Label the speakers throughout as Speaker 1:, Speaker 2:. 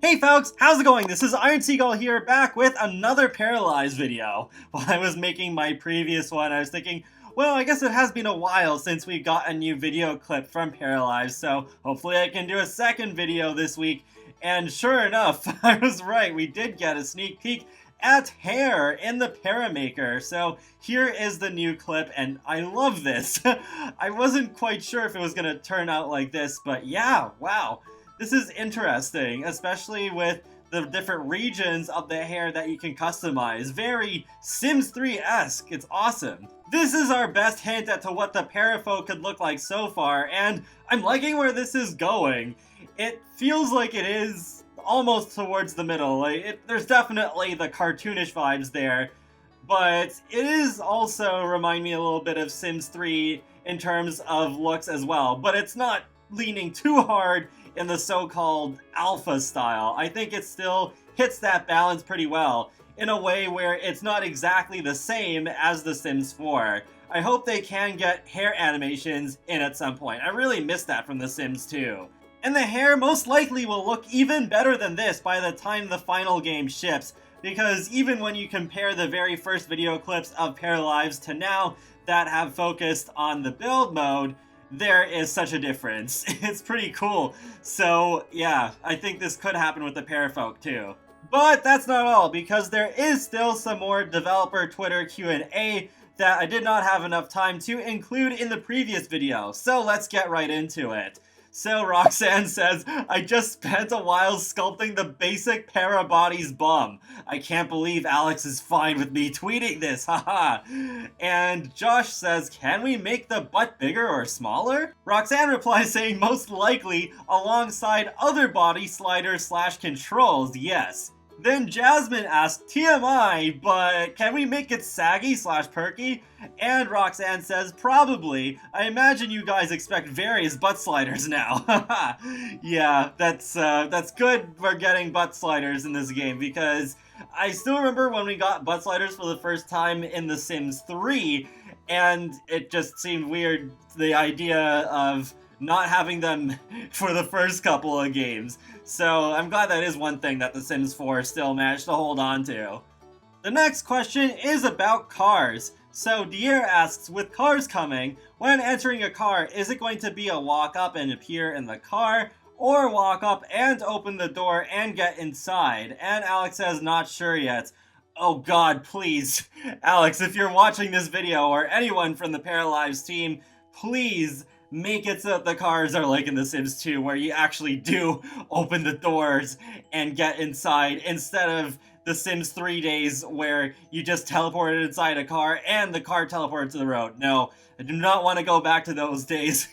Speaker 1: Hey folks, how's it going? This is Iron Seagull here, back with another Paralives video. While I was making my previous one, I was thinking, well, I guess it has been a while since we got a new video clip from Paralives, so hopefully I can do a second video this week. And sure enough, I was right, we did get a sneak peek at hair in the Paramaker. So here is the new clip, and I love this. I wasn't quite sure if it was going to turn out like this, but yeah, wow. This is interesting, especially with the different regions of the hair that you can customize. Very Sims 3-esque. It's awesome. This is our best hint at to what the Parafolk could look like so far, and I'm liking where this is going. It feels like it is almost towards the middle. There's definitely the cartoonish vibes there, but it is also remind me a little bit of Sims 3 in terms of looks as well, but it's not leaning too hard in the so-called alpha style. I think it still hits that balance pretty well, in a way where it's not exactly the same as The Sims 4. I hope they can get hair animations in at some point. I really missed that from The Sims 2. And the hair most likely will look even better than this by the time the final game ships, because even when you compare the very first video clips of Paralives to now that have focused on the build mode, there is such a difference. It's pretty cool. So yeah, I think this could happen with the Parafolk too. But that's not all, because there is still some more developer Twitter Q&A that I did not have enough time to include in the previous video. So let's get right into it. So Roxanne says, I just spent a while sculpting the basic Parabody's bum. I can't believe Alex is fine with me tweeting this, haha. And Josh says, can we make the butt bigger or smaller? Roxanne replies saying most likely alongside other body sliders / controls, yes. Then Jasmine asks, TMI, but can we make it saggy / perky? And Roxanne says, probably. I imagine you guys expect various butt sliders now. Yeah, that's good for getting butt sliders in this game, because I still remember when we got butt sliders for the first time in The Sims 3, and it just seemed weird, the idea of not having them for the first couple of games. So I'm glad that is one thing that The Sims 4 still managed to hold on to. The next question is about cars. So Dier asks, with cars coming, when entering a car, is it going to be a walk up and appear in the car, or walk up and open the door and get inside? And Alex says, not sure yet. Oh god, please. Alex, if you're watching this video, or anyone from the Paralives team, please make it so that the cars are like in The Sims 2, where you actually do open the doors and get inside, instead of The Sims 3 days where you just teleported inside a car and the car teleported to the road. No, I do not want to go back to those days.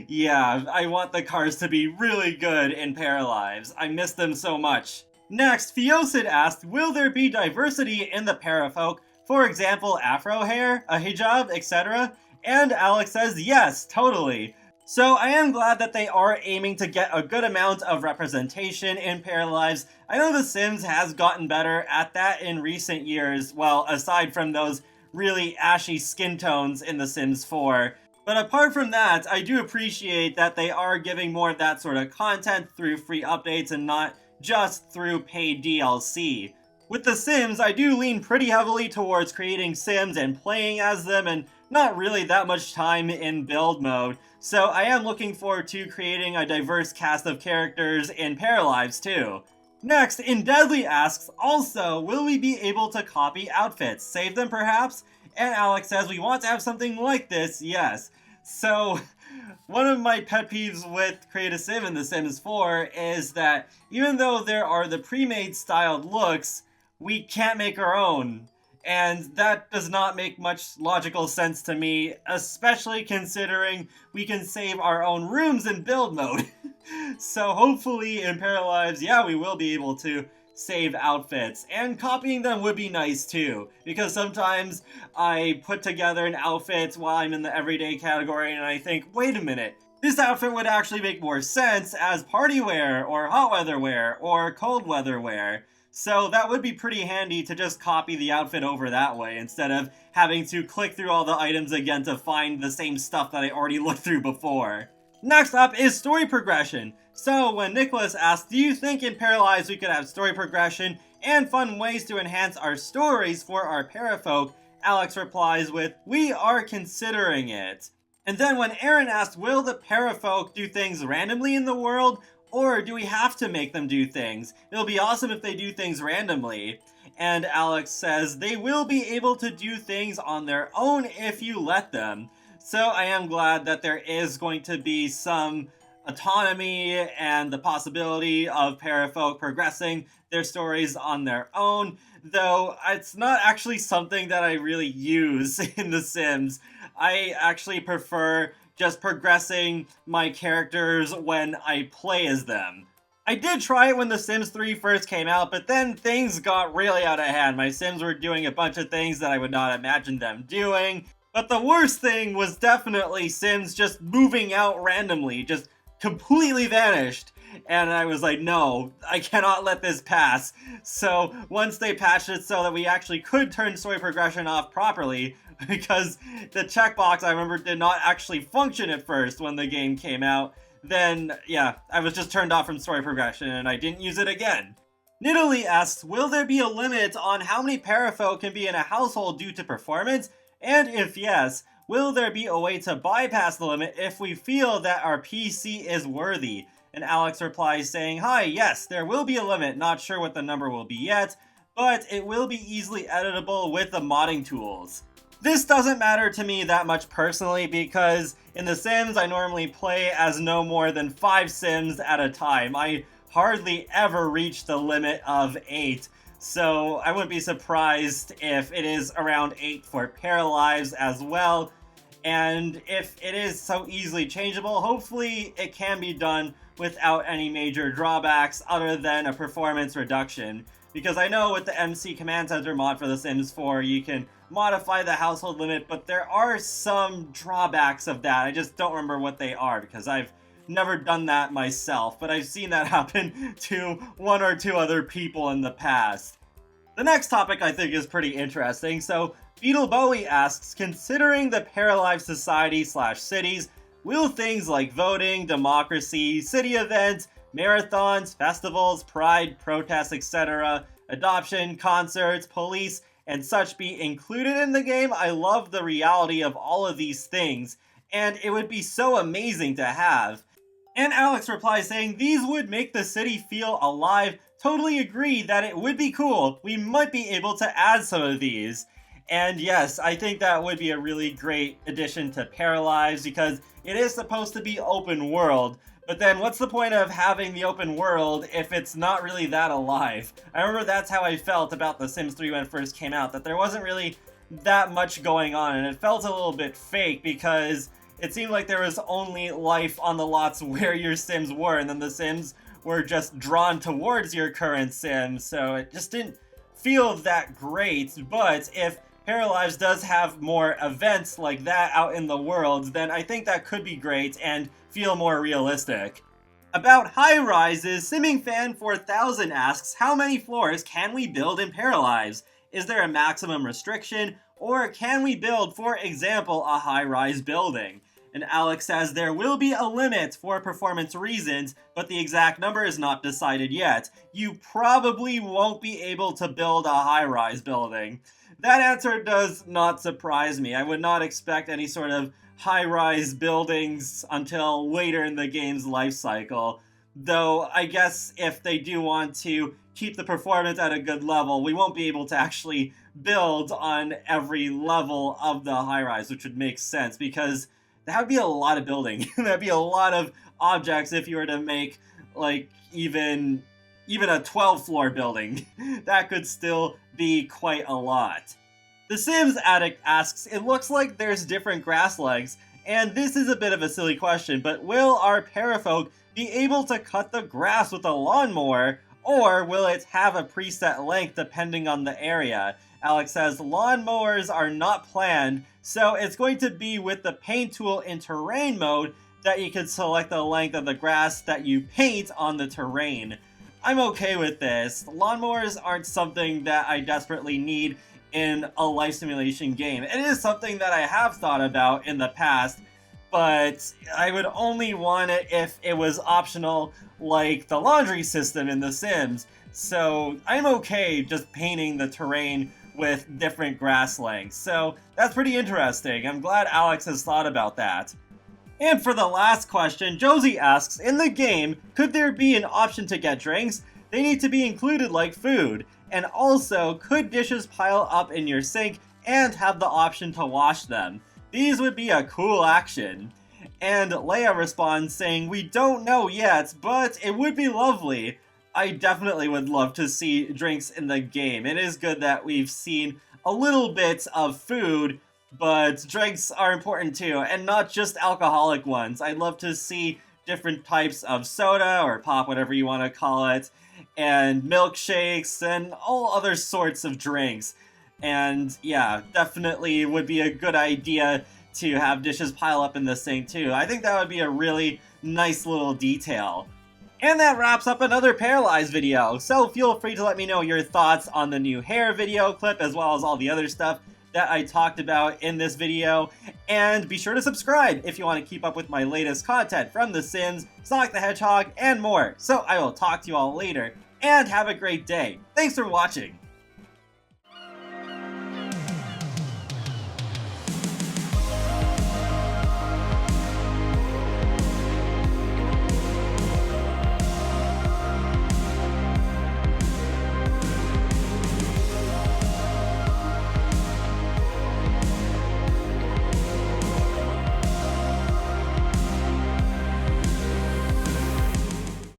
Speaker 1: Yeah, I want the cars to be really good in Paralives. I miss them so much. Next, Fiosid asked, will there be diversity in the Parafolk? For example, afro hair, a hijab, etc.? And Alex says, yes, totally. So I am glad that they are aiming to get a good amount of representation in Paralives. I know The Sims has gotten better at that in recent years, well, aside from those really ashy skin tones in The Sims 4. But apart from that, I do appreciate that they are giving more of that sort of content through free updates and not just through paid DLC. With The Sims, I do lean pretty heavily towards creating Sims and playing as them, and not really that much time in build mode, so I am looking forward to creating a diverse cast of characters in Paralives too. Next, In Deadly asks, also, will we be able to copy outfits? Save them perhaps? And Alex says, we want to have something like this, yes. So, one of my pet peeves with Create a Sim in The Sims 4 is that even though there are the pre-made styled looks, we can't make our own. And that does not make much logical sense to me, especially considering we can save our own rooms in build mode. So hopefully in Paralives, yeah, we will be able to save outfits, and copying them would be nice too, because sometimes I put together an outfit while I'm in the everyday category and I think, wait a minute, this outfit would actually make more sense as party wear, or hot weather wear, or cold weather wear. So that would be pretty handy to just copy the outfit over that way, instead of having to click through all the items again to find the same stuff that I already looked through before. Next up is story progression. So when Nicholas asked, do you think in Paralives we could have story progression and fun ways to enhance our stories for our parafolk, Alex replies with, we are considering it. And then when Aaron asked, will the parafolk do things randomly in the world, or do we have to make them do things? It'll be awesome if they do things randomly. And Alex says, they will be able to do things on their own if you let them. So I am glad that there is going to be some autonomy and the possibility of parafolk progressing their stories on their own, though it's not actually something that I really use in The Sims. I actually prefer just progressing my characters when I play as them. I did try it when The Sims 3 first came out, but then things got really out of hand. My Sims were doing a bunch of things that I would not imagine them doing. But the worst thing was definitely Sims just moving out randomly, just completely vanished. And I was like, no, I cannot let this pass. So once they patched it so that we actually could turn story progression off properly, because the checkbox, I remember, did not actually function at first when the game came out, then yeah, I was just turned off from story progression and I didn't use it again. Nidalee asks, will there be a limit on how many parafolk can be in a household due to performance? And if yes, will there be a way to bypass the limit if we feel that our PC is worthy? And Alex replies saying, hi, yes, there will be a limit, not sure what the number will be yet, but it will be easily editable with the modding tools. This doesn't matter to me that much personally because in The Sims I normally play as no more than 5 Sims at a time. I hardly ever reach the limit of 8. So I wouldn't be surprised if it is around 8 for Paralives as well. And if it is so easily changeable, hopefully it can be done without any major drawbacks other than a performance reduction. Because I know with the MC Command Center mod for The Sims 4, you can modify the household limit, but there are some drawbacks of that. I just don't remember what they are because I've never done that myself, but I've seen that happen to 1 or 2 other people in the past. The next topic I think is pretty interesting. So Beetle Bowie asks, considering the Paralives society/cities, will things like voting, democracy, city events, marathons, festivals, pride, protests, etc., adoption, concerts, police, and such be included in the game? I love the reality of all of these things, and it would be so amazing to have. And Alex replies saying, these would make the city feel alive. Totally agree that it would be cool. We might be able to add some of these. And yes, I think that would be a really great addition to Paralives because it is supposed to be open world. But then what's the point of having the open world if it's not really that alive? I remember that's how I felt about The Sims 3 when it first came out, that there wasn't really that much going on, and it felt a little bit fake because it seemed like there was only life on the lots where your Sims were, and then the Sims were just drawn towards your current Sim, so it just didn't feel that great. But if Paralives does have more events like that out in the world, then I think that could be great and feel more realistic. About Highrises, SimmingFan4000 asks, how many floors can we build in Paralives? Is there a maximum restriction, or can we build, for example, a high-rise building? And Alex says there will be a limit for performance reasons, but the exact number is not decided yet. You probably won't be able to build a high-rise building. That answer does not surprise me. I would not expect any sort of high-rise buildings until later in the game's life cycle. Though, I guess if they do want to keep the performance at a good level, we won't be able to actually build on every level of the high-rise, which would make sense, because that would be a lot of building. That'd be a lot of objects if you were to make, like, even a 12-floor building. That could still be quite a lot. The Sims Addict asks, it looks like there's different grass legs, and this is a bit of a silly question, but will our parafolk be able to cut the grass with a lawnmower, or will it have a preset length depending on the area? Alex says lawnmowers are not planned, so it's going to be with the paint tool in terrain mode that you can select the length of the grass that you paint on the terrain. I'm okay with this. Lawnmowers aren't something that I desperately need in a life simulation game. It is something that I have thought about in the past, but I would only want it if it was optional, like the laundry system in The Sims. So I'm okay just painting the terrain with different grass lengths. So that's pretty interesting. I'm glad Alex has thought about that. And for the last question, Josie asks, in the game, could there be an option to get drinks? They need to be included like food. And also, could dishes pile up in your sink and have the option to wash them? These would be a cool action. And Leia responds saying, we don't know yet, but it would be lovely. I definitely would love to see drinks in the game. It is good that we've seen a little bit of food, but drinks are important too, and not just alcoholic ones. I'd love to see different types of soda or pop, whatever you want to call it, and milkshakes and all other sorts of drinks. And yeah, definitely would be a good idea to have dishes pile up in the sink too. I think that would be a really nice little detail. And that wraps up another Paralyzed video, so feel free to let me know your thoughts on the new hair video clip as well as all the other stuff that I talked about in this video. And be sure to subscribe if you want to keep up with my latest content from The Sims, Sonic the Hedgehog, and more. So I will talk to you all later, and have a great day. Thanks for watching!